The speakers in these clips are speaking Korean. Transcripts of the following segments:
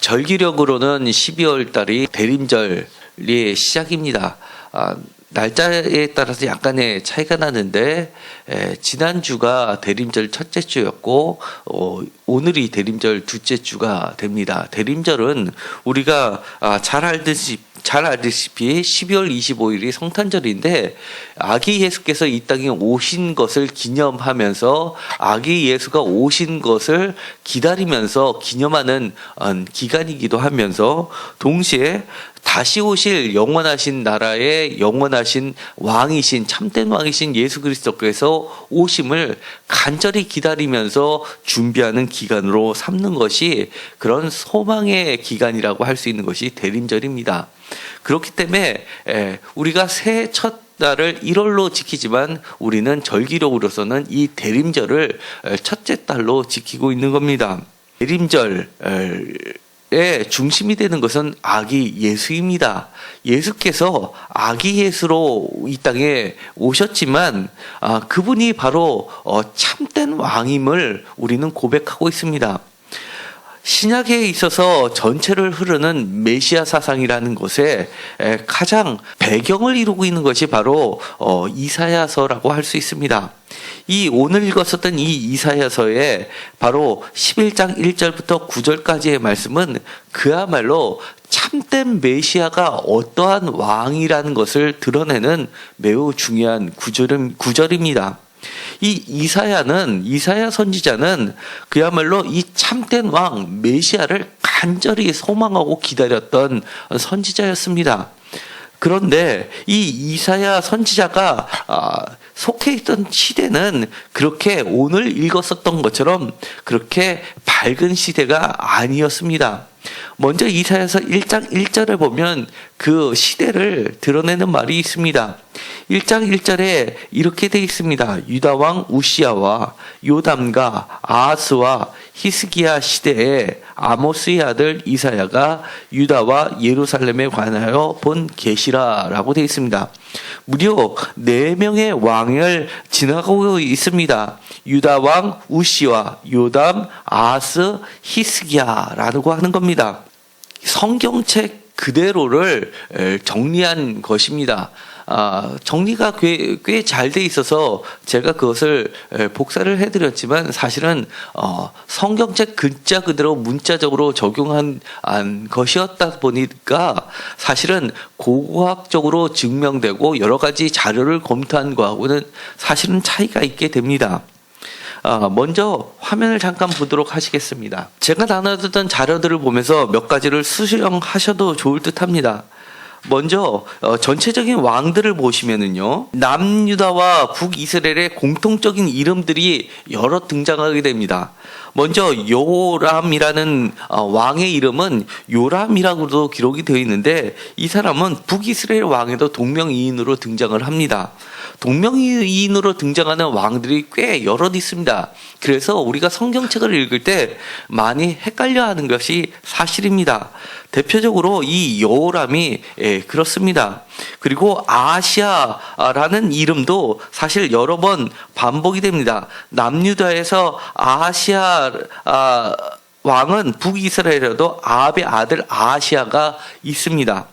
절기력으로는 12월 달이 대림절의 시작입니다. 날짜에 따라서 약간의 차이가 나는데 지난주가 대림절 첫째 주였고 오늘이 대림절 둘째 주가 됩니다. 대림절은 우리가 잘 알다시피 12월 25일이 성탄절인데 아기 예수께서 이 땅에 오신 것을 기념하면서 아기 예수가 오신 것을 기다리면서 기념하는 기간이기도 하면서 동시에 다시 오실 영원하신 나라의 영원하신 왕이신 참된 왕이신 예수 그리스도께서 오심을 간절히 기다리면서 준비하는 기간으로 삼는 것이 그런 소망의 기간이라고 할 수 있는 것이 대림절입니다. 그렇기 때문에 우리가 새해 첫 달을 1월로 지키지만 우리는 절기력으로서는 이 대림절을 첫째 달로 지키고 있는 겁니다. 대림절 중심이 되는 것은 아기 예수입니다. 예수께서 아기 예수로 이 땅에 오셨지만 그분이 바로 참된 왕임을 우리는 고백하고 있습니다. 신약에 있어서 전체를 흐르는 메시아 사상이라는 것에 가장 배경을 이루고 있는 것이 바로 이사야서라고 할 수 있습니다. 이 오늘 읽었었던 이 이사야서에 바로 11장 1절부터 9절까지의 말씀은 그야말로 참된 메시아가 어떠한 왕이라는 것을 드러내는 매우 중요한 구절입니다. 이 이사야 선지자는 그야말로 이 참된 왕 메시아를 간절히 소망하고 기다렸던 선지자였습니다. 그런데 이 이사야 선지자가 속해 있던 시대는 그렇게 오늘 읽었었던 것처럼 그렇게 밝은 시대가 아니었습니다. 먼저 이사야서 1장 1절에 보면 그 시대를 드러내는 말이 있습니다. 1장 1절에 이렇게 되어 있습니다. 유다 왕 우시야와 요담과 아하스와 히스기야 시대에 아모스의 아들 이사야가 유다와 예루살렘에 관하여 본 계시라라고 되어 있습니다. 무려 4명의 왕을 지나가고 있습니다. 유다 왕 우시와 요담, 아하스, 히스기야라고 하는 겁니다. 성경책 그대로를 정리한 것입니다. 정리가 꽤 잘 돼 있어서 제가 그것을 복사를 해드렸지만 사실은 성경책 글자 그대로 문자적으로 적용한 것이었다 보니까 사실은 고고학적으로 증명되고 여러 가지 자료를 검토한 거하고는 사실은 차이가 있게 됩니다. 먼저 화면을 잠깐 보도록 하시겠습니다. 제가 나눠줬던 자료들을 보면서 몇 가지를 수정하셔도 좋을 듯 합니다. 먼저 전체적인 왕들을 보시면은요, 남유다와 북이스라엘의 공통적인 이름들이 여러 등장하게 됩니다. 먼저 요람이라는 왕의 이름은 요람이라고도 기록이 되어 있는데 이 사람은 북이스라엘 왕에도 동명이인으로 등장을 합니다. 동명이인으로 등장하는 왕들이 꽤 여럿 있습니다. 그래서 우리가 성경책을 읽을 때 많이 헷갈려하는 것이 사실입니다. 대표적으로 이 요람이 그렇습니다. 그리고 아하시아라는 이름도 사실 여러 번 반복이 됩니다. 남유다에서 아하시아 왕은 북이스라엘에도 아합의 아들 아하시아가 있습니다.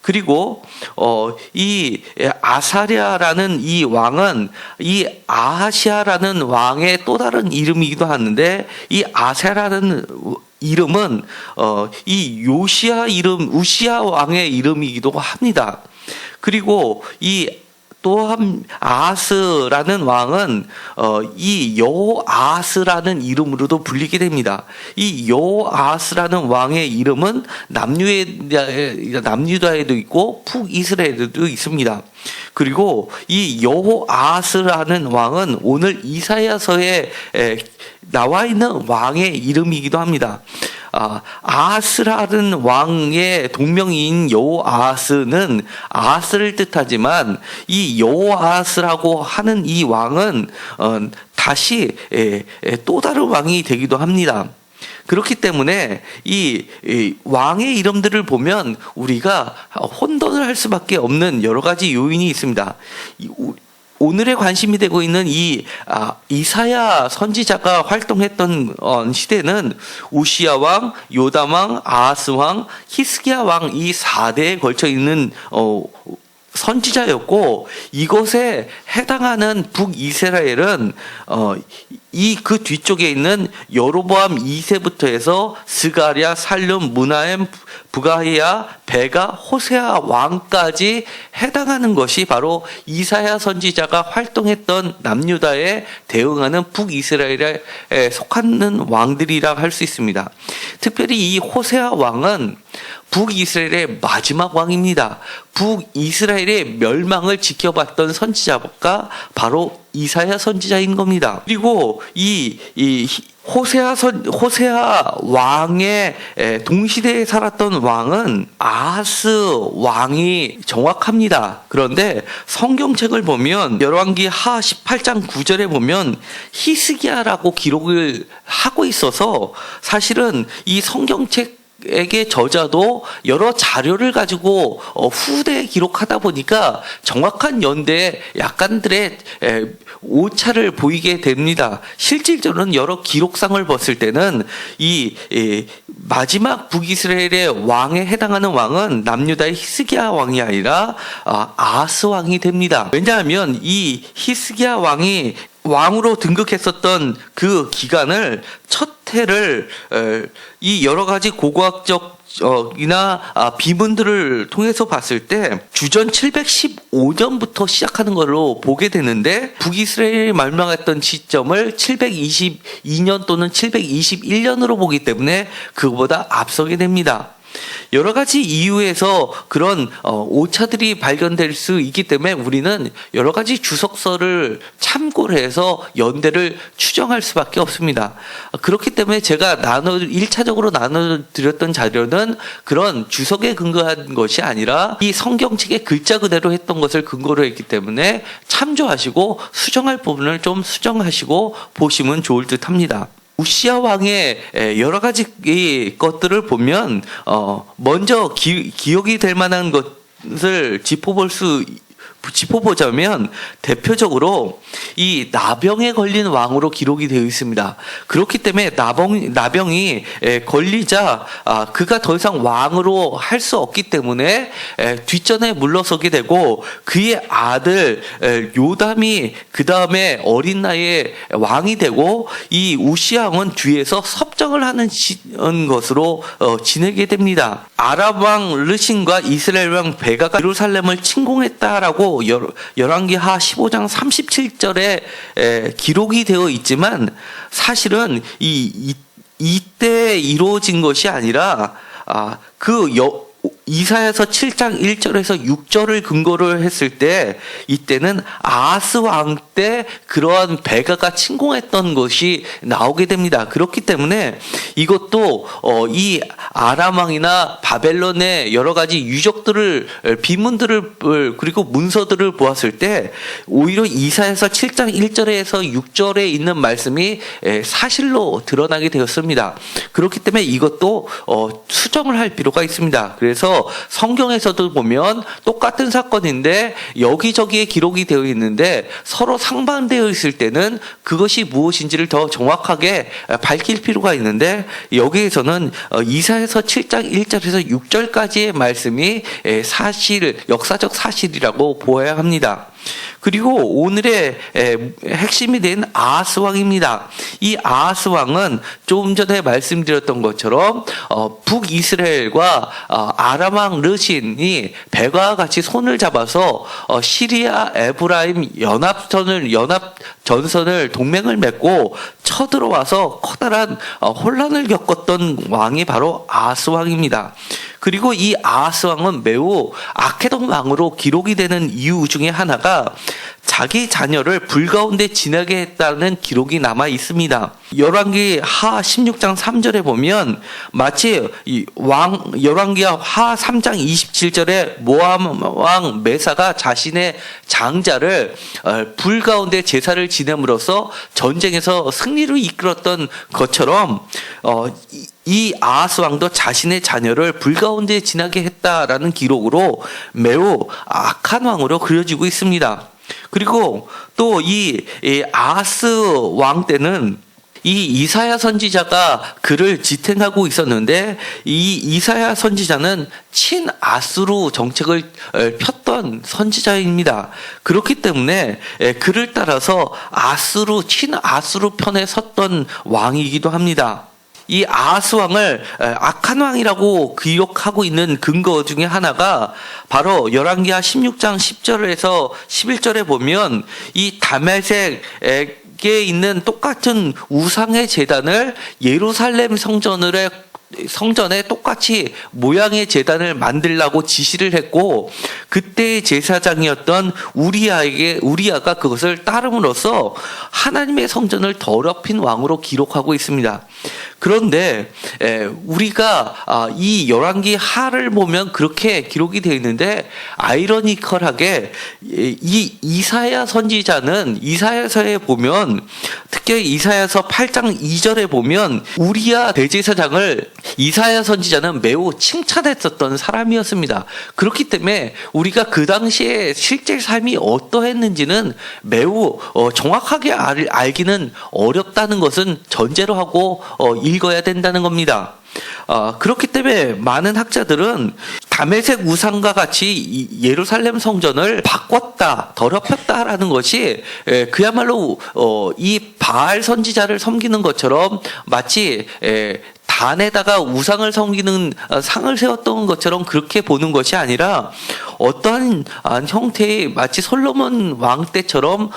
그리고 이 아사랴라는 이 왕은 이 아하시아라는 왕의 또 다른 이름이기도 하는데 이 아사랴라는 이름은 이 요시아 이름 우시아 왕의 이름이기도 합니다. 그리고 이 또한 아하스라는 왕은 이 여호아하스라는 이름으로도 불리게 됩니다. 이 여호아하스라는 왕의 이름은 남유다에도 있고 북이스라엘에도 있습니다. 그리고 이 여호아하스라는 왕은 오늘 이사야서에 나와 있는 왕의 이름이기도 합니다. 아하스라는 왕의 동명이인 여호아하스는 아하스를 뜻하지만 이 여호아하스라고 하는 이 왕은 다시 또 다른 왕이 되기도 합니다. 그렇기 때문에 이 왕의 이름들을 보면 우리가 혼돈을 할 수밖에 없는 여러 가지 요인이 있습니다. 오늘의 관심이 되고 있는 이사야 선지자가 활동했던 시대는 우시야 왕, 요담 왕, 아하스 왕, 히스기야 왕 이 4대에 걸쳐 있는 선지자였고, 이것에 해당하는 북이스라엘은 이 그 뒤쪽에 있는 여로보암 2세부터 해서 스가랴, 살룸, 무나엠, 부가히야, 베가, 호세아 왕까지 해당하는 것이 바로 이사야 선지자가 활동했던 남유다에 대응하는 북이스라엘에 속하는 왕들이라 할 수 있습니다. 특별히 이 호세아 왕은 북이스라엘의 마지막 왕입니다. 북이스라엘의 멸망을 지켜봤던 선지자가 바로 이사야 선지자인 겁니다. 그리고 이 호세아 왕의 동시대에 살았던 왕은 아하스 왕이 정확합니다. 그런데 성경책을 보면 열왕기 하 18장 9절에 보면 히스기야라고 기록을 하고 있어서, 사실은 이 성경책에게 저자도 여러 자료를 가지고 후대에 기록하다 보니까 정확한 연대에 약간들의 오차를 보이게 됩니다. 실질적으로는 여러 기록상을 봤을 때는 이 마지막 북이스라엘의 왕에 해당하는 왕은 남유다의 히스기야 왕이 아니라 아하스 왕이 됩니다. 왜냐하면 이 히스기야 왕이 왕으로 등극했었던 그 기간을 첫 해를 이 여러 가지 고고학적 이나 비문들을 통해서 봤을 때 주전 715년부터 시작하는 걸로 보게 되는데, 북이스라엘이 멸망했던 시점을 722년 또는 721년으로 보기 때문에 그거보다 앞서게 됩니다. 여러 가지 이유에서 그런 오차들이 발견될 수 있기 때문에 우리는 여러 가지 주석서를 참고를 해서 연대를 추정할 수밖에 없습니다. 그렇기 때문에 제가 1차적으로 나눠드렸던 자료는 그런 주석에 근거한 것이 아니라 이 성경책의 글자 그대로 했던 것을 근거로 했기 때문에 참조하시고 수정할 부분을 좀 수정하시고 보시면 좋을 듯 합니다. 우시야 왕의 여러 가지 것들을 보면 먼저 기억이 될 만한 것을 짚어보자면 대표적으로 이 나병에 걸린 왕으로 기록이 되어 있습니다. 그렇기 때문에 나병이 걸리자 그가 더 이상 왕으로 할 수 없기 때문에 뒷전에 물러서게 되고, 그의 아들 요담이 그 다음에 어린 나이에 왕이 되고, 이 우시야 왕은 뒤에서 섭정을 하는 것으로 지내게 됩니다. 아람 왕 르신과 이스라엘 왕 베가가 예루살렘을 침공했다라고 열왕기 하 15장 37절에 기록이 되어 있지만, 사실은 이때 이루어진 것이 아니라 이사야서 7장 1절에서 6절을 근거로 했을 때, 이때는 아하스 왕 때 그러한 베가가 침공했던 것이 나오게 됩니다. 그렇기 때문에 이것도 이 아람 왕이나 바벨론의 여러 가지 유적들을, 비문들을 그리고 문서들을 보았을 때 오히려 이사야서 7장 1절에서 6절에 있는 말씀이 사실로 드러나게 되었습니다. 그렇기 때문에 이것도 수정을 할 필요가 있습니다. 그래서 성경에서도 보면 똑같은 사건인데 여기저기에 기록이 되어 있는데 서로 상반되어 있을 때는 그것이 무엇인지를 더 정확하게 밝힐 필요가 있는데, 여기에서는 이사야서 7장 1절에서 6절까지의 말씀이 역사적 사실이라고 보아야 합니다. 그리고 오늘의 핵심이 된 아하스 왕입니다. 이 아하스 왕은 조금 전에 말씀드렸던 것처럼 북이스라엘과 아람 왕 르신이 베가와 같이 손을 잡아서 시리아 에브라임 연합전선을 동맹을 맺고 쳐들어와서 커다란 혼란을 겪었던 왕이 바로 아하스 왕입니다. 그리고 이 아하스 왕은 매우 악해던 왕으로 기록이 되는 이유 중에 하나가 자기 자녀를 불 가운데 지나게 했다는 기록이 남아 있습니다. 열왕기 하 16장 3절에 보면 마치 열왕기 하 3장 27절에 모압 왕 메사가 자신의 장자를 불 가운데 제사를 지냄으로써 전쟁에서 승리를 이끌었던 것처럼 이 아하스 왕도 자신의 자녀를 불 가운데 지나게 했다라는 기록으로 매우 악한 왕으로 그려지고 있습니다. 그리고 또 이 아하스 왕 때는 이 이사야 선지자가 그를 지탱하고 있었는데 이 이사야 선지자는 친아수르 정책을 폈던 선지자입니다. 그렇기 때문에 그를 따라서 친아수르 편에 섰던 왕이기도 합니다. 이 아하스 왕을 악한 왕이라고 기록하고 있는 근거 중에 하나가 바로 열왕기하 16장 10절에서 11절에 보면 이 다메섹에 있는 똑같은 우상의 제단을 예루살렘 성전에 똑같이 모양의 제단을 만들라고 지시를 했고, 그때의 제사장이었던 우리아가 그것을 따름으로써 하나님의 성전을 더럽힌 왕으로 기록하고 있습니다. 그런데 우리가 이 열왕기 하를 보면 그렇게 기록이 되어 있는데, 아이러니컬하게 이 이사야 선지자는 이사야서에 보면, 특히 이사야서 8장 2절에 보면 우리아 대제사장을 이사야 선지자는 매우 칭찬했었던 사람이었습니다. 그렇기 때문에 우리가 그 당시에 실제 삶이 어떠했는지는 매우 정확하게 알기는 어렵다는 것은 전제로 하고 읽어야 된다는 겁니다. 그렇기 때문에 많은 학자들은 다메섹 우상과 같이 예루살렘 성전을 바꿨다, 더럽혔다라는 것이 그야말로 이 바알 선지자를 섬기는 것처럼 마치 단에다가 우상을 섬기는 상을 세웠던 것처럼 그렇게 보는 것이 아니라 어떠한 형태의 마치 솔로몬 왕 때처럼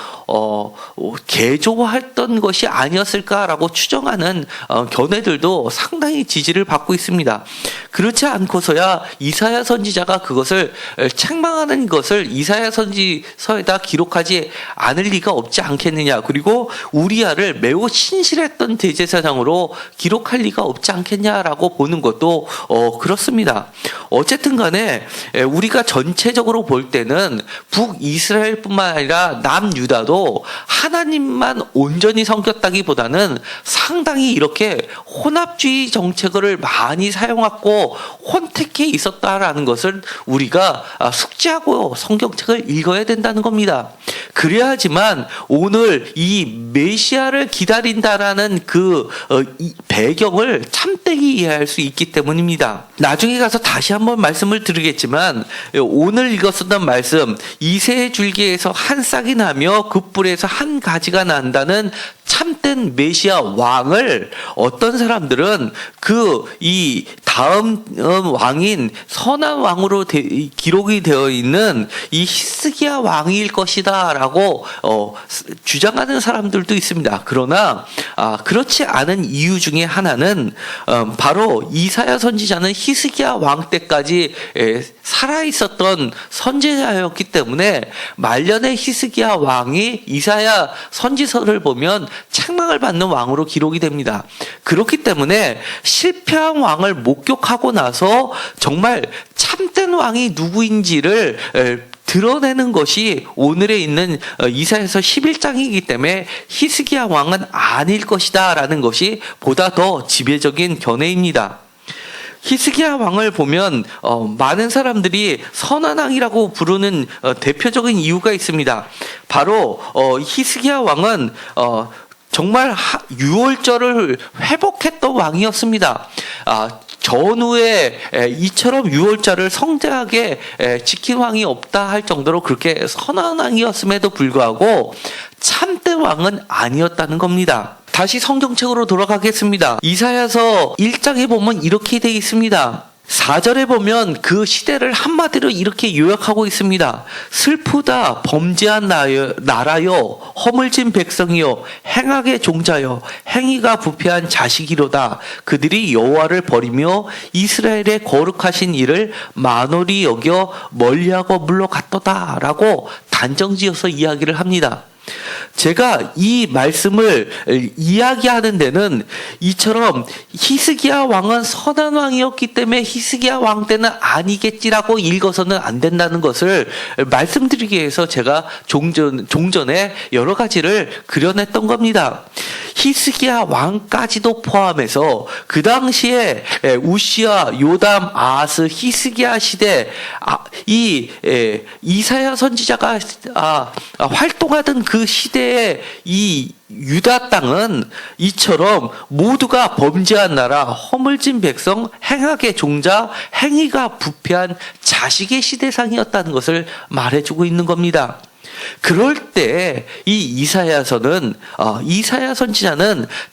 개조했던 것이 아니었을까라고 추정하는 견해들도 상당히 지지를 받고 있습니다. 그렇지 않고서야 이사야 선지자가 그것을 책망하는 것을 이사야 선지서에다 기록하지 않을 리가 없지 않겠느냐. 그리고 우리아를 매우 신실했던 대제사장으로 기록할 리가 없지 않겠냐라고 보는 것도 그렇습니다. 어쨌든 간에 우리가 전체적으로 볼 때는 북이스라엘뿐만 아니라 남유다도 하나님만 온전히 섬겼다기보다는 상당히 이렇게 혼합주의 정책을 많이 사용하고 혼택해 있었다라는 것을 우리가 숙지하고 성경책을 읽어야 된다는 겁니다. 그래야지만 오늘 이 메시아를 기다린다라는 그 배경을 참되게 이해할 수 있기 때문입니다. 나중에 가서 다시 한번 말씀을 드리겠지만, 오늘 읽었었던 말씀, 이새의 줄기에서 한 싹이 나며 그 뿔에서 한 가지가 난다는 참된 메시아 왕을 어떤 사람들은 이 다음 왕인 선한 왕으로 기록이 되어 있는 이 히스기야 왕일 것이다 라고 주장하는 사람들도 있습니다. 그러나 그렇지 않은 이유 중에 하나는 바로 이사야 선지자는 히스기야 왕 때까지 살아있었던 선지자였기 때문에 말년의 히스기야 왕이 이사야 선지서를 보면 책망을 받는 왕으로 기록이 됩니다. 그렇기 때문에 실패한 왕을 목격하고 나서 정말 참된 왕이 누구인지를 드러내는 것이 오늘에 있는 이사야서 11장이기 때문에 히스기야 왕은 아닐 것이다 라는 것이 보다 더 지배적인 견해입니다. 히스기야 왕을 보면 많은 사람들이 선한 왕이라고 부르는 대표적인 이유가 있습니다. 바로 히스기야 왕은 정말 유월절을 회복했던 왕이었습니다. 전후에 이처럼 유월절을 성대하게 지킨 왕이 없다 할 정도로 그렇게 선한 왕이었음에도 불구하고 참된 왕은 아니었다는 겁니다. 다시 성경책으로 돌아가겠습니다. 이사야서 1장에 보면 이렇게 되어 있습니다. 4절에 보면 그 시대를 한마디로 이렇게 요약하고 있습니다. 슬프다 범죄한 나라여, 허물진 백성이여, 행악의 종자여, 행위가 부패한 자식이로다. 그들이 여호와를 버리며 이스라엘의 거룩하신 일을 만홀히 여겨 멀리하고 물러갔도다 라고 단정지어서 이야기를 합니다. 제가 이 말씀을 이야기하는 데는 이처럼 히스기야 왕은 선한 왕이었기 때문에 히스기야 왕 때는 아니겠지라고 읽어서는 안 된다는 것을 말씀드리기 위해서 제가 종전에 여러 가지를 그려냈던 겁니다. 히스기야 왕까지도 포함해서 그 당시에 우시야, 요담, 아하스, 히스기야 시대 이 이사야 선지자가 활동하던 그 시대의 이 유다 땅은 이처럼 모두가 범죄한 나라, 허물진 백성, 행악의 종자, 행위가 부패한 자식의 시대상이었다는 것을 말해주고 있는 겁니다. 그럴 때 이 이사야 선지자는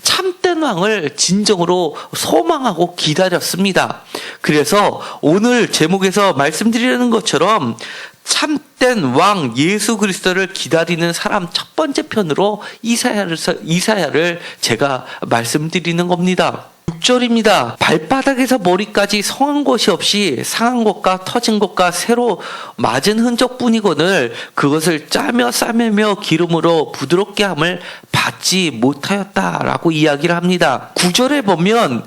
참된 왕을 진정으로 소망하고 기다렸습니다. 그래서 오늘 제목에서 말씀드리는 것처럼 참된 왕 예수 그리스도를 기다리는 사람 첫 번째 편으로 이사야를 제가 말씀드리는 겁니다. 6절입니다. 발바닥에서 머리까지 성한 것이 없이 상한 것과 터진 것과 새로 맞은 흔적뿐이거늘 그것을 짜며 싸매며 기름으로 부드럽게 함을 받지 못하였다라고 이야기를 합니다. 9절에 보면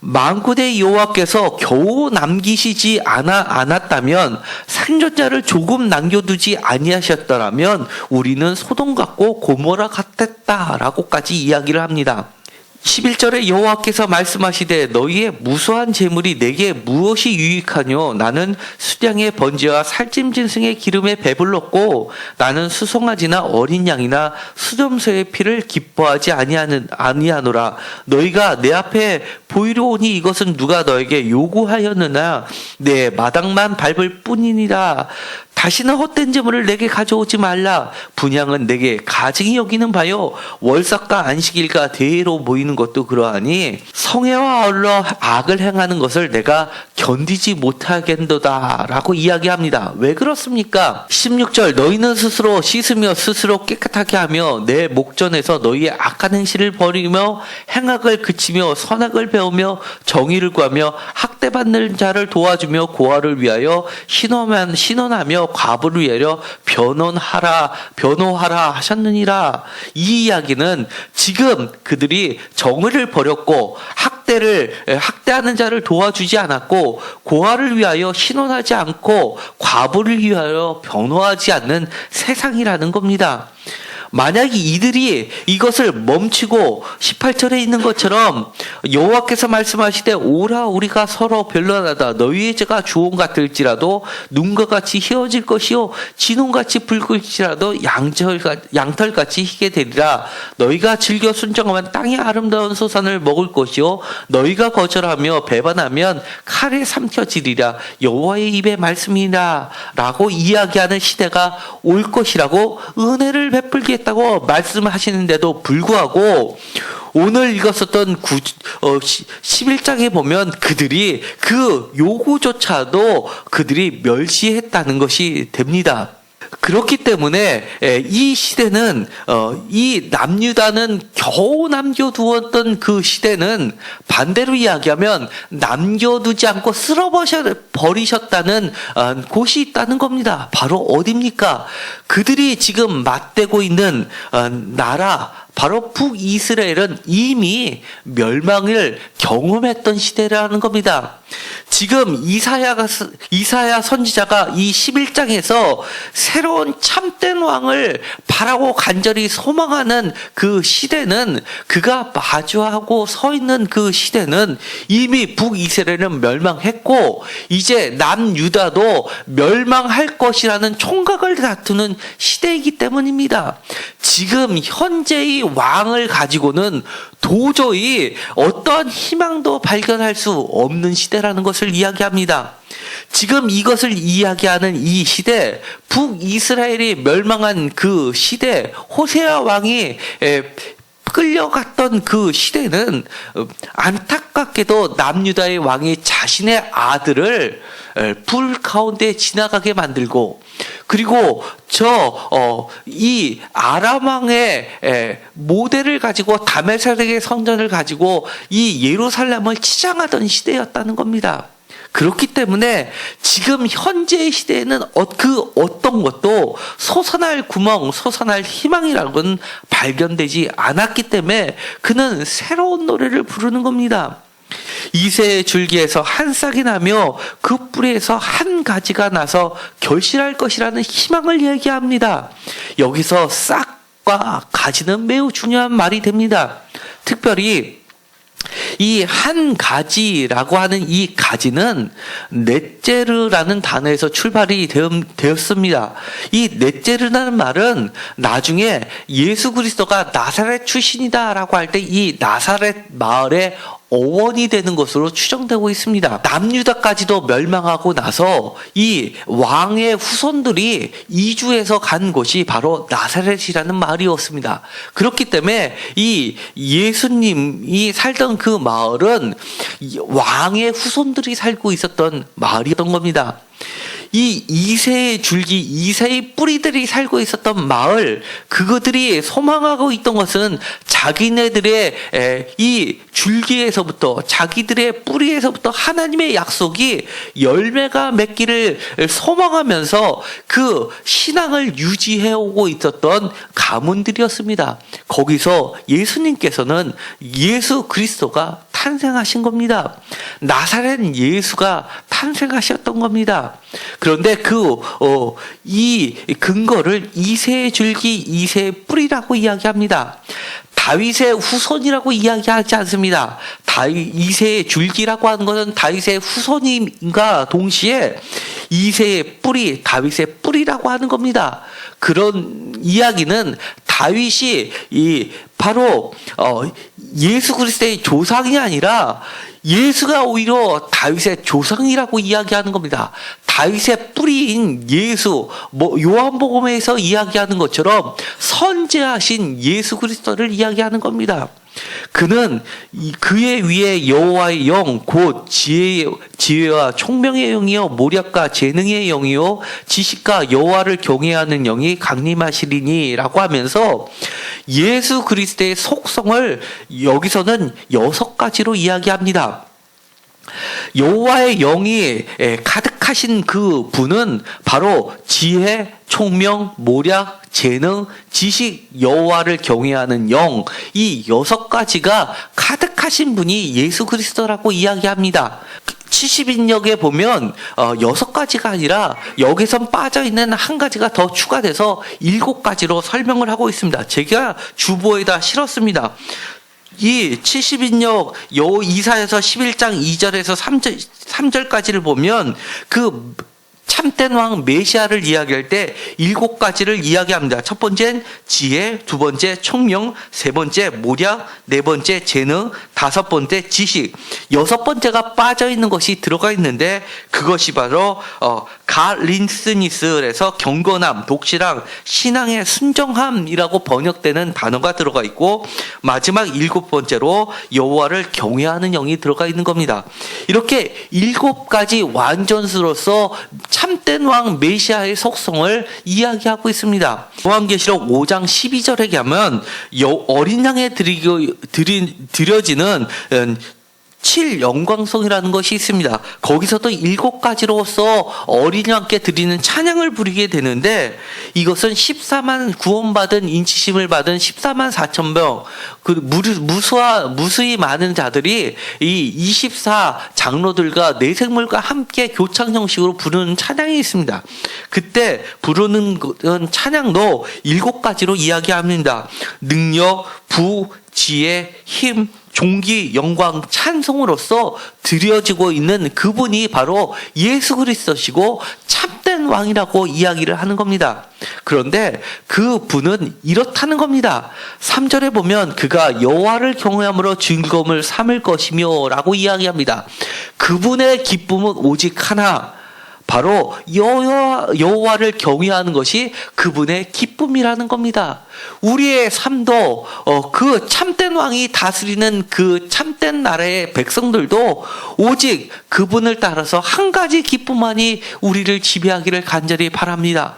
만군의 여호와께서 겨우 남기시지 않았다면 생존자를 조금 남겨두지 아니하셨더라면 우리는 소돔 같고 고모라 같았다라고까지 이야기를 합니다. 11절에 여호와께서 말씀하시되 너희의 무수한 재물이 내게 무엇이 유익하뇨? 나는 수량의 번제와 살찜 짐승의 기름에 배불렀고 나는 수송아지나 어린 양이나 수점소의 피를 기뻐하지 아니하노라. 너희가 내 앞에 보이려 오니 이것은 누가 너에게 요구하였느냐? 내 마당만 밟을 뿐이니라. 다시는 헛된 재물을 내게 가져오지 말라. 분향은 내게 가증히 여기는 바요. 월삭과 안식일과 대회로 모이는 것도 그러하니 성애와 아울러 악을 행하는 것을 내가 견디지 못하겠도다 라고 이야기합니다. 왜 그렇습니까? 16절 너희는 스스로 씻으며 스스로 깨끗하게 하며 내 목전에서 너희의 악한 행실을 버리며 행악을 그치며 선악을 배우며 정의를 구하며 학대받는 자를 도와주며 고아를 위하여 신원하며 과부를 위하여 변호하라 하셨느니라. 이 이야기는 지금 그들이 정의를 버렸고 학대하는 자를 도와주지 않았고 고아를 위하여 신원하지 않고 과부를 위하여 변호하지 않는 세상이라는 겁니다. 만약에 이들이 이것을 멈추고 18절에 있는 것처럼 여호와께서 말씀하시되 오라 우리가 서로 변론하다 너희의 죄가 주홍 같을지라도 눈과 같이 희어질 것이요 진홍같이 붉을지라도 양털같이 희게 되리라. 너희가 즐겨 순종하면 땅의 아름다운 소산을 먹을 것이요 너희가 거절하며 배반하면 칼에 삼켜지리라. 여호와의 입의 말씀이라 라고 이야기하는 시대가 올 것이라고 은혜를 베풀게 했다고 말씀하시는데도 불구하고 오늘 읽었었던 11장에 보면 그들이 그 요구조차도 그들이 멸시했다는 것이 됩니다. 그렇기 때문에 이 시대는 이 남유다는 겨우 남겨두었던 그 시대는 반대로 이야기하면 남겨두지 않고 쓸어버리셨다는 곳이 있다는 겁니다. 바로 어디입니까? 그들이 지금 맞대고 있는 나라 바로 북이스라엘은 이미 멸망을 경험했던 시대라는 겁니다. 지금 이사야 선지자가 이 11장에서 새로운 참된 왕을 바라고 간절히 소망하는 그 시대는 그가 마주하고 서 있는 그 시대는 이미 북이스라엘은 멸망했고 이제 남유다도 멸망할 것이라는 총각을 다투는 시대이기 때문입니다. 지금 현재의 왕을 가지고는 도저히 어떠한 희망도 발견할 수 없는 시대라는 것을 이야기합니다. 지금 이것을 이야기하는 이 시대, 북이스라엘이 멸망한 그 시대, 호세아 왕이 끌려갔던 그 시대는 안타깝게도 남유다의 왕이 자신의 아들을 불 가운데 지나가게 만들고 그리고 이 아람 왕의 모델을 가지고 다메섹의 성전을 가지고 이 예루살렘을 치장하던 시대였다는 겁니다. 그렇기 때문에 지금 현재의 시대에는 그 어떤 것도 솟아날 구멍, 솟아날 희망이라고는 발견되지 않았기 때문에 그는 새로운 노래를 부르는 겁니다. 이새의 줄기에서 한 싹이 나며 그 뿌리에서 한 가지가 나서 결실할 것이라는 희망을 얘기합니다. 여기서 싹과 가지는 매우 중요한 말이 됩니다. 특별히 이 한 가지라고 하는 이 가지는 넷제르라는 단어에서 출발이 되었습니다. 이 넷제르라는 말은 나중에 예수 그리스도가 나사렛 출신이다라고 할 때 이 나사렛 마을의 어원이 되는 것으로 추정되고 있습니다. 남유다까지도 멸망하고 나서 이 왕의 후손들이 이주해서 간 곳이 바로 나사렛이라는 마을이었습니다. 그렇기 때문에 이 예수님이 살던 그 마을은 왕의 후손들이 살고 있었던 마을이었던 겁니다. 이 이새의 줄기, 이새의 뿌리들이 살고 있었던 마을, 그것들이 소망하고 있던 것은 자기네들의 이 줄기에서부터, 자기들의 뿌리에서부터 하나님의 약속이 열매가 맺기를 소망하면서 그 신앙을 유지해오고 있었던 가문들이었습니다. 거기서 예수님께서는 예수 그리스도가 탄생하신 겁니다. 나사렛 예수가 탄생하셨던 겁니다. 그런데 이 근거를 이새의 줄기, 이새의 뿌리라고 이야기합니다. 다윗의 후손이라고 이야기하지 않습니다. 이새의 줄기라고 하는 것은 다윗의 후손임과 동시에 이새의 뿌리, 다윗의 뿌리라고 하는 겁니다. 그런 이야기는 다윗이 바로 예수 그리스도의 조상이 아니라 예수가 오히려 다윗의 조상이라고 이야기하는 겁니다. 다윗의 뿌리인 예수, 요한복음에서 이야기하는 것처럼 선지하신 예수 그리스도를 이야기하는 겁니다. 그는 그의 위에 여호와의 영, 곧 지혜와 총명의 영이요 모략과 재능의 영이요 지식과 여호와를 경외하는 영이 강림하시리니라고 하면서 예수 그리스도의 속성을 여기서는 6가지로 이야기합니다. 여호와의 영이 가득하신 그 분은 바로 지혜, 총명, 모략, 재능, 지식, 여호와를 경외하는 영, 이 6가지가 가득하신 분이 예수 그리스도라고 이야기합니다. 70인역에 보면 6가지가 아니라 여기선 빠져있는 한 가지가 더 추가돼서 7가지로 설명을 하고 있습니다. 제가 주보에다 실었습니다. 이 70인역 이사야서 11장 2절에서 3절까지를 보면 그 참된 왕 메시아를 이야기할 때 7가지를 이야기합니다. 첫 번째는 지혜, 두 번째 총명, 세 번째 모략, 네 번째 재능, 다섯 번째 지식, 6번째가 빠져있는 것이 들어가 있는데 그것이 바로 가린스니스에서 경건함, 독실함, 신앙의 순정함이라고 번역되는 단어가 들어가 있고 마지막 7번째로 여호와를 경외하는 영이 들어가 있는 겁니다. 이렇게 7가지 완전수로서 참된 왕 메시아의 속성을 이야기하고 있습니다. 요한계시록 5장 12절에 가면 어린 양에 드려지는 7영광송이라는 것이 있습니다. 거기서도 7가지로서 어린 양께 드리는 찬양을 부리게 되는데 이것은 14만 구원받은 인치심을 받은 14만 4천 명 무수히 많은 자들이 이 24장로들과 내생물과 함께 교창 형식으로 부르는 찬양이 있습니다. 그때 부르는 찬양도 7가지로 이야기합니다. 능력, 부, 지혜, 힘, 존귀, 영광, 찬송으로서 드려지고 있는 그분이 바로 예수 그리스도시고 참된 왕이라고 이야기를 하는 겁니다. 그런데 그 분은 이렇다는 겁니다. 3절에 보면 그가 여호와를 경외함으로 즐거움을 삼을 것이며 라고 이야기합니다. 그분의 기쁨은 오직 하나, 바로 여호와를 경외하는 것이 그분의 기쁨이라는 겁니다. 우리의 삶도 그 참된 왕이 다스리는 그 참된 나라의 백성들도 오직 그분을 따라서 한 가지 기쁨만이 우리를 지배하기를 간절히 바랍니다.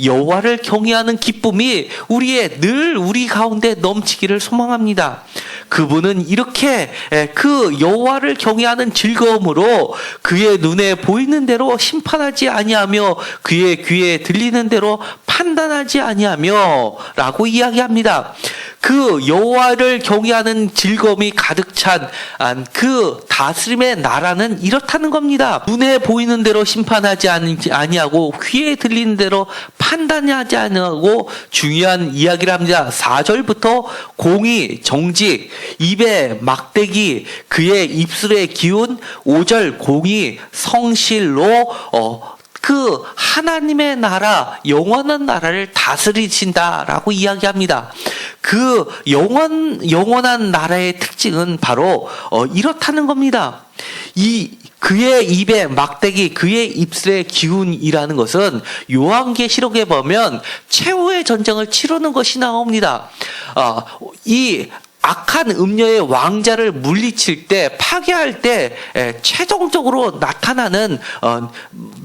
여호와를 경외하는 기쁨이 우리 가운데 넘치기를 소망합니다. 그분은 이렇게 그 여호와를 경외하는 즐거움으로 그의 눈에 보이는 대로 심판하지 아니하며 그의 귀에 들리는 대로 판단하지 아니하며 라고 이야기합니다. 그 여호와를 경외하는 즐거움이 가득 찬 그 다스림의 나라는 이렇다는 겁니다. 눈에 보이는 대로 심판하지 아니하고 귀에 들리는 대로 판단하지 아니하고 중요한 이야기를 합니다. 4절부터 공의, 정직, 입에 막대기, 그의 입술의 기운, 5절 공의, 성실로 그 하나님의 나라, 영원한 나라를 다스리신다라고 이야기합니다. 그 영원한 나라의 특징은 바로 이렇다는 겁니다. 그의 입에 막대기, 그의 입술의 기운이라는 것은 요한계시록에 보면 최후의 전쟁을 치르는 것이 나옵니다. 이 악한 음녀의 왕자를 물리칠 때, 파괴할 때 최종적으로 나타나는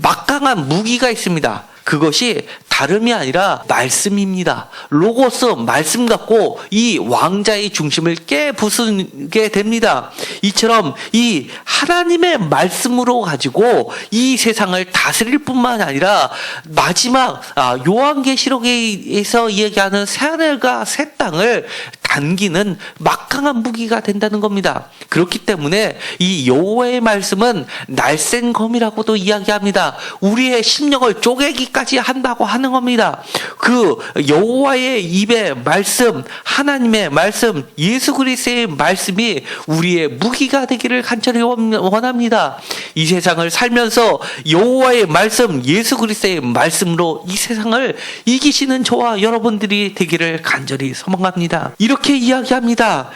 막강한 무기가 있습니다. 그것이 다름이 아니라 말씀입니다. 로고스, 말씀 갖고 이 왕자의 중심을 깨부수게 됩니다. 이처럼 이 하나님의 말씀으로 가지고 이 세상을 다스릴 뿐만 아니라 마지막 요한계시록에서 얘기하는 새하늘과 새 땅을 단기는 막강한 무기가 된다는 겁니다. 그렇기 때문에 이 여호와의 말씀은 날쌘 검이라고도 이야기합니다. 우리의 심령을 쪼개기까지 한다고 하는 겁니다. 그 여호와의 입의 말씀, 하나님의 말씀, 예수 그리스도의 말씀이 우리의 무기가 되기를 간절히 원합니다. 이 세상을 살면서 여호와의 말씀, 예수 그리스도의 말씀으로 이 세상을 이기시는 저와 여러분들이 되기를 간절히 소망합니다. 이렇게 이야기합니다.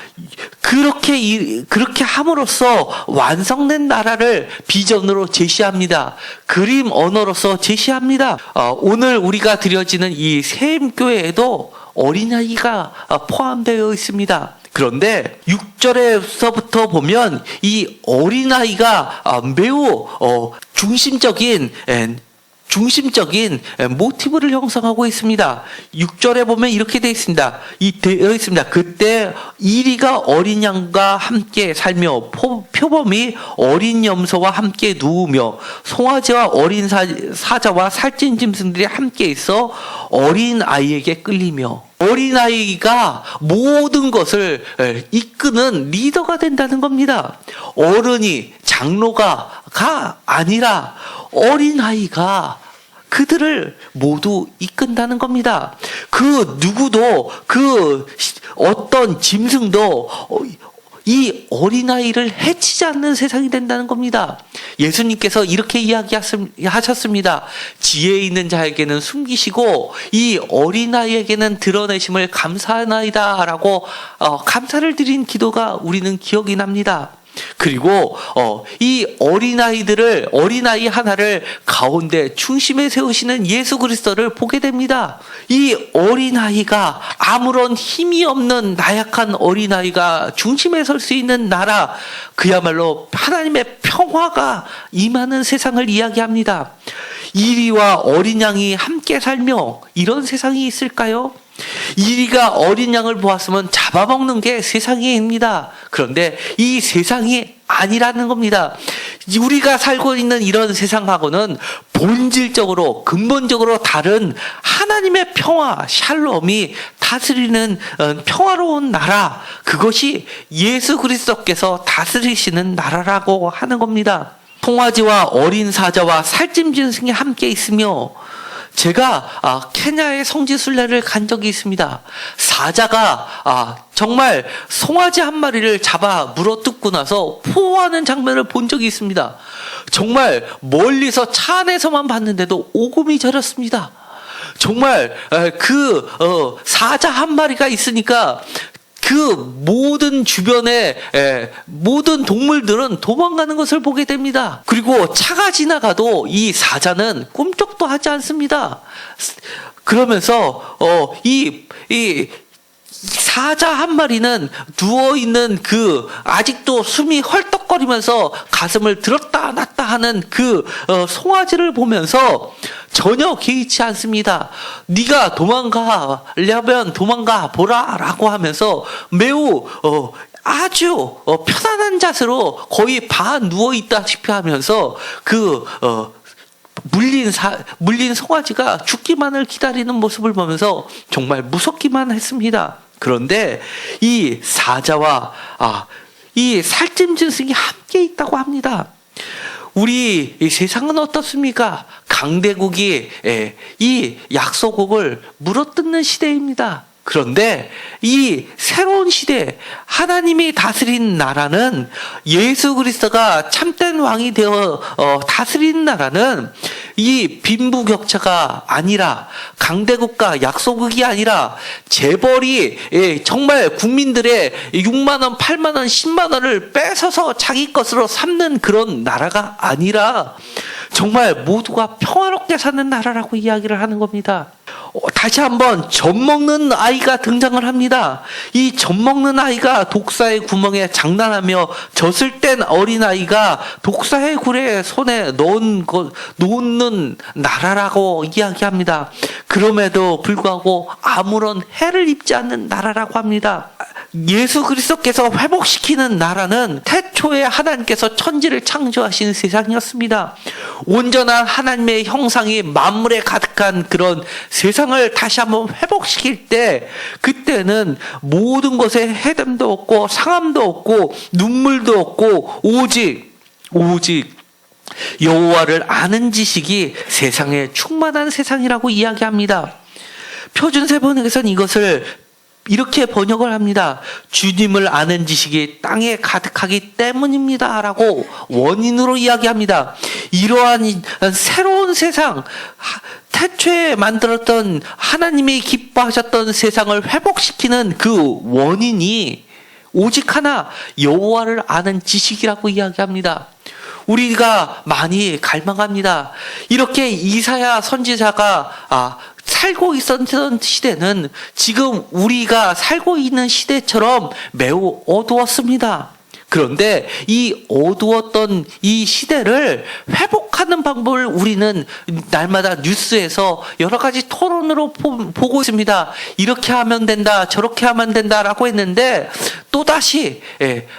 그렇게 함으로써 완성된 나라를 비전으로 제시합니다. 그림 언어로서 제시합니다. 오늘 우리가 드려지는 이 세임교회에도 어린아이가 포함되어 있습니다. 그런데 6절에서부터 보면 이 어린아이가 매우 중심적인 모티브를 형성하고 있습니다. 6절에 보면 이렇게 되어 있습니다. 그때 이리가 어린 양과 함께 살며 표범이 어린 염소와 함께 누우며 송아지와 어린 사자와 살찐 짐승들이 함께 있어 어린 아이에게 끌리며, 어린 아이가 모든 것을 이끄는 리더가 된다는 겁니다. 어른이 장로가 아니라 어린 아이가 그들을 모두 이끈다는 겁니다. 그 누구도, 그 어떤 짐승도 이 어린아이를 해치지 않는 세상이 된다는 겁니다. 예수님께서 이렇게 이야기하셨습니다. 지혜 있는 자에게는 숨기시고 이 어린아이에게는 드러내심을 감사하나이다 라고 감사를 드린 기도가 우리는 기억이 납니다. 그리고 이 어린아이 하나를 가운데 중심에 세우시는 예수 그리스도를 보게 됩니다. 이 어린아이가 아무런 힘이 없는 나약한 어린아이가 중심에 설 수 있는 나라, 그야말로 하나님의 평화가 임하는 세상을 이야기합니다. 이리와 어린 양이 함께 살며, 이런 세상이 있을까요? 이리가 어린 양을 보았으면 잡아먹는 게 세상입니다. 그런데 이 세상이 아니라는 겁니다. 우리가 살고 있는 이런 세상하고는 본질적으로, 근본적으로 다른 하나님의 평화, 샬롬이 다스리는 평화로운 나라, 그것이 예수 그리스도께서 다스리시는 나라라고 하는 겁니다. 송아지와 어린 사자와 살찐 짐승이 함께 있으며, 제가 케냐의 성지순례를 간 적이 있습니다. 사자가 정말 송아지 한 마리를 잡아 물어뜯고 나서 포효하는 장면을 본 적이 있습니다. 정말 멀리서 차 안에서만 봤는데도 오금이 저렸습니다. 정말 사자 한 마리가 있으니까 그 모든 주변의 모든 동물들은 도망가는 것을 보게 됩니다. 그리고 차가 지나가도 이 사자는 꿈쩍도 하지 않습니다. 그러면서 이 사자 한 마리는 누워있는 아직도 숨이 헐떡거리면서 가슴을 들었다 놨다 하는 송아지를 보면서 전혀 개의치 않습니다. 네가 도망가려면 도망가 보라 라고 하면서 매우 아주 편안한 자세로 거의 반 누워 있다시피 하면서 물린 송아지가 죽기만을 기다리는 모습을 보면서 정말 무섭기만 했습니다. 그런데 이 사자와 이 살찜 짐승이 함께 있다고 합니다. 우리 이 세상은 어떻습니까? 강대국이 이 약소국을 물어뜯는 시대입니다. 그런데 이 새로운 시대, 하나님이 다스린 나라는, 예수 그리스도가 참된 왕이 되어 다스린 나라는 이 빈부격차가 아니라, 강대국과 약소국이 아니라 재벌이 정말 국민들의 6만 원, 8만 원, 10만 원을 뺏어서 자기 것으로 삼는 그런 나라가 아니라 정말 모두가 평화롭게 사는 나라라고 이야기를 하는 겁니다. 다시 한번 젖 먹는 아이가 등장을 합니다. 이 젖 먹는 아이가 독사의 구멍에 장난하며 젖을 뗀 어린아이가 독사의 굴에 손에 놓는 나라라고 이야기합니다. 그럼에도 불구하고 아무런 해를 입지 않는 나라라고 합니다. 예수 그리스도께서 회복시키는 나라는 태초에 하나님께서 천지를 창조하신 세상이었습니다. 온전한 하나님의 형상이 만물에 가득한 그런 세상을 다시 한번 회복시킬 때, 그때는 모든 것에 해됨도 없고 상함도 없고 눈물도 없고 오직 여호와를 아는 지식이 세상에 충만한 세상이라고 이야기합니다. 표준세 번역에서는 이것을 이렇게 번역을 합니다. 주님을 아는 지식이 땅에 가득하기 때문입니다 라고 원인으로 이야기합니다. 이러한 새로운 세상, 태초에 만들었던 하나님이 기뻐하셨던 세상을 회복시키는 그 원인이 오직 하나, 여호와를 아는 지식이라고 이야기합니다. 우리가 많이 갈망합니다. 이렇게 이사야 선지자가 살고 있었던 시대는 지금 우리가 살고 있는 시대처럼 매우 어두웠습니다. 그런데 이 어두웠던 이 시대를 회복하는 방법을 우리는 날마다 뉴스에서 여러 가지 토론으로 보고 있습니다. 이렇게 하면 된다, 저렇게 하면 된다라고 했는데 또다시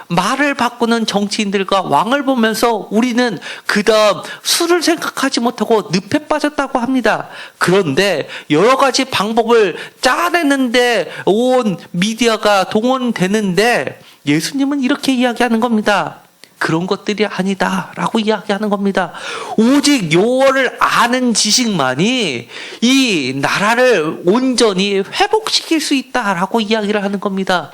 말을 바꾸는 정치인들과 왕을 보면서 우리는 그 다음 수를 생각하지 못하고 늪에 빠졌다고 합니다. 그런데 여러 가지 방법을 짜내는데 온 미디어가 동원되는데 예수님은 이렇게 이야기하는 겁니다. 그런 것들이 아니다라고 이야기하는 겁니다. 오직 여호와를 아는 지식만이 이 나라를 온전히 회복시킬 수 있다라고 이야기를 하는 겁니다.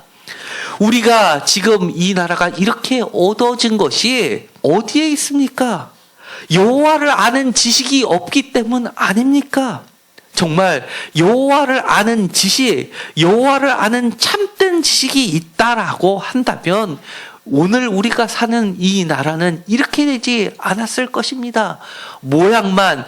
우리가 지금 이 나라가 이렇게 어두워진 것이 어디에 있습니까? 여호와를 아는 지식이 없기 때문 아닙니까? 정말 여호와를 아는 지식, 여호와를 아는 참된 지식이 있다라고 한다면 오늘 우리가 사는 이 나라는 이렇게 되지 않았을 것입니다. 모양만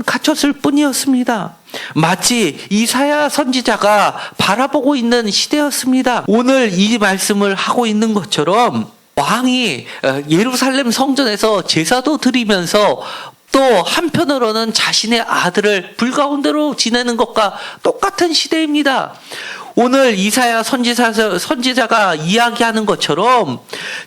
갖췄을 뿐이었습니다. 마치 이사야 선지자가 바라보고 있는 시대였습니다. 오늘 이 말씀을 하고 있는 것처럼 왕이 예루살렘 성전에서 제사도 드리면서 또 한편으로는 자신의 아들을 불가운데로 지내는 것과 똑같은 시대입니다. 오늘 이사야 선지자가 이야기하는 것처럼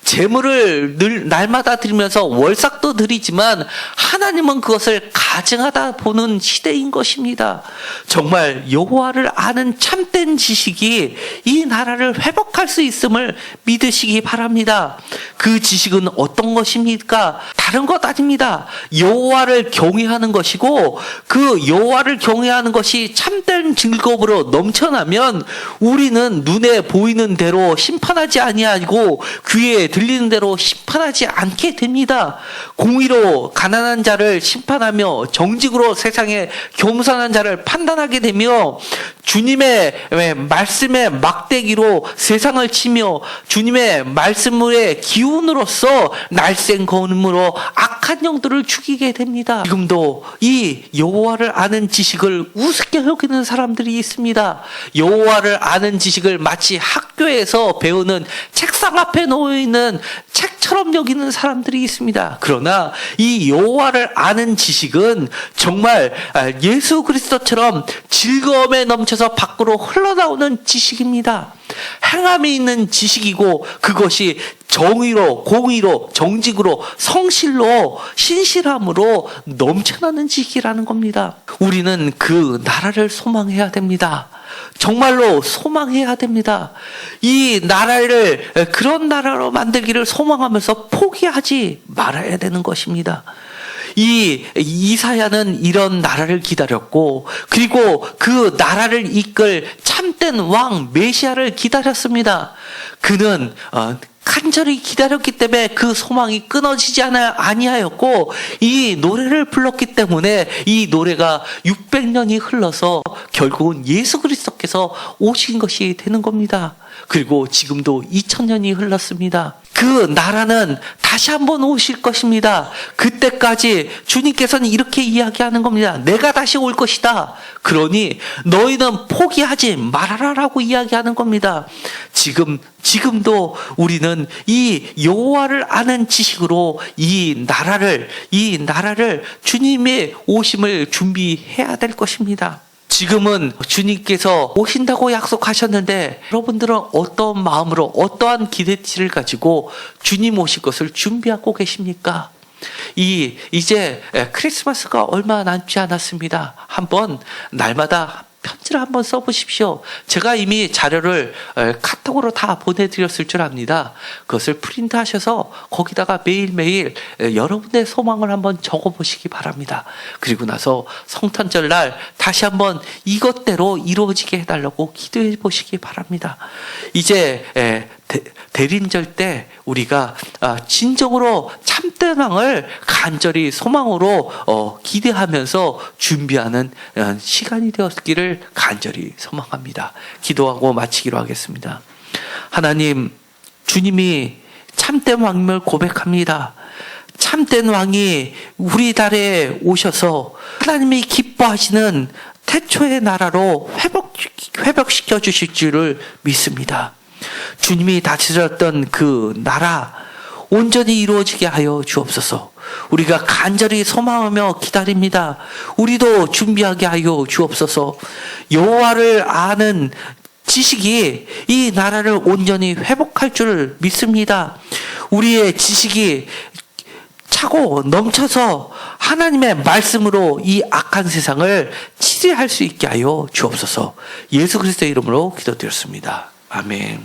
제물을 날마다 드리면서 월삭도 드리지만 하나님은 그것을 가증하다 보는 시대인 것입니다. 정말 여호와를 아는 참된 지식이 이 나라를 회복할 수 있음을 믿으시기 바랍니다. 그 지식은 어떤 것입니까? 다른 것 아닙니다. 여호와를 경외하는 것이고, 그 여호와를 경외하는 것이 참된 즐거움으로 넘쳐나면 우리는 눈에 보이는 대로 심판하지 아니하고 귀에 들리는 대로 심판하지 않게 됩니다. 공의로 가난한 자를 심판하며 정직으로 세상에 겸손한 자를 판단하게 되며 주님의 말씀의 막대기로 세상을 치며 주님의 말씀의 기운으로서 날쌘 검으로 악한 영들을 죽이게 됩니다. 지금도 이 여호와를 아는 지식을 우습게 여기는 사람들이 있습니다. 여호와를 아는 지식을 마치 학교에서 배우는 책상 앞에 놓여있는 책처럼 여기는 사람들이 있습니다. 그러나 이 여호와를 아는 지식은 정말 예수 그리스도처럼 즐거움에 넘쳐서 밖으로 흘러나오는 지식입니다. 행함이 있는 지식이고 그것이 정의로, 공의로, 정직으로, 성실로, 신실함으로 넘쳐나는 지식이라는 겁니다. 우리는 그 나라를 소망해야 됩니다. 정말로 소망해야 됩니다. 이 나라를 그런 나라로 만들기를 소망하면서 포기하지 말아야 되는 것입니다. 이 이사야는 이런 나라를 기다렸고, 그리고 그 나라를 이끌 참된 왕 메시아를 기다렸습니다. 그는 간절히 기다렸기 때문에 그 소망이 끊어지지 아니하였고, 이 노래를 불렀기 때문에 이 노래가 600년이 흘러서 결국은 예수 그리스도께서 오신 것이 되는 겁니다. 그리고 지금도 2000년이 흘렀습니다. 그 나라는 다시 한번 오실 것입니다. 그때까지 주님께서는 이렇게 이야기하는 겁니다. 내가 다시 올 것이다. 그러니 너희는 포기하지 말아라라고 이야기하는 겁니다. 지금도 우리는 이 여호와를 아는 지식으로 이 나라를 주님의 오심을 준비해야 될 것입니다. 지금은 주님께서 오신다고 약속하셨는데 여러분들은 어떤 마음으로 어떠한 기대치를 가지고 주님 오실 것을 준비하고 계십니까? 이제 크리스마스가 얼마 남지 않았습니다. 한번 날마다 편지를 한번 써보십시오. 제가 이미 자료를 카톡으로 다 보내드렸을 줄 압니다. 그것을 프린트하셔서 거기다가 매일매일 여러분의 소망을 한번 적어보시기 바랍니다. 그리고 나서 성탄절날 다시 한번 이것대로 이루어지게 해달라고 기도해 보시기 바랍니다. 이제 대린절 때 우리가 진정으로 참된 왕을 간절히 소망으로 기대하면서 준비하는 시간이 되었기를 간절히 소망합니다. 기도하고 마치기로 하겠습니다. 하나님, 주님이 참된 왕임을 고백합니다. 참된 왕이 우리 달에 오셔서 하나님이 기뻐하시는 태초의 나라로 회복시켜 주실 줄을 믿습니다. 주님이 다스렸던 그 나라 온전히 이루어지게 하여 주옵소서. 우리가 간절히 소망하며 기다립니다. 우리도 준비하게 하여 주옵소서. 여호와를 아는 지식이 이 나라를 온전히 회복할 줄 믿습니다. 우리의 지식이 차고 넘쳐서 하나님의 말씀으로 이 악한 세상을 치리할 수 있게 하여 주옵소서. 예수 그리스도의 이름으로 기도드렸습니다. 아멘.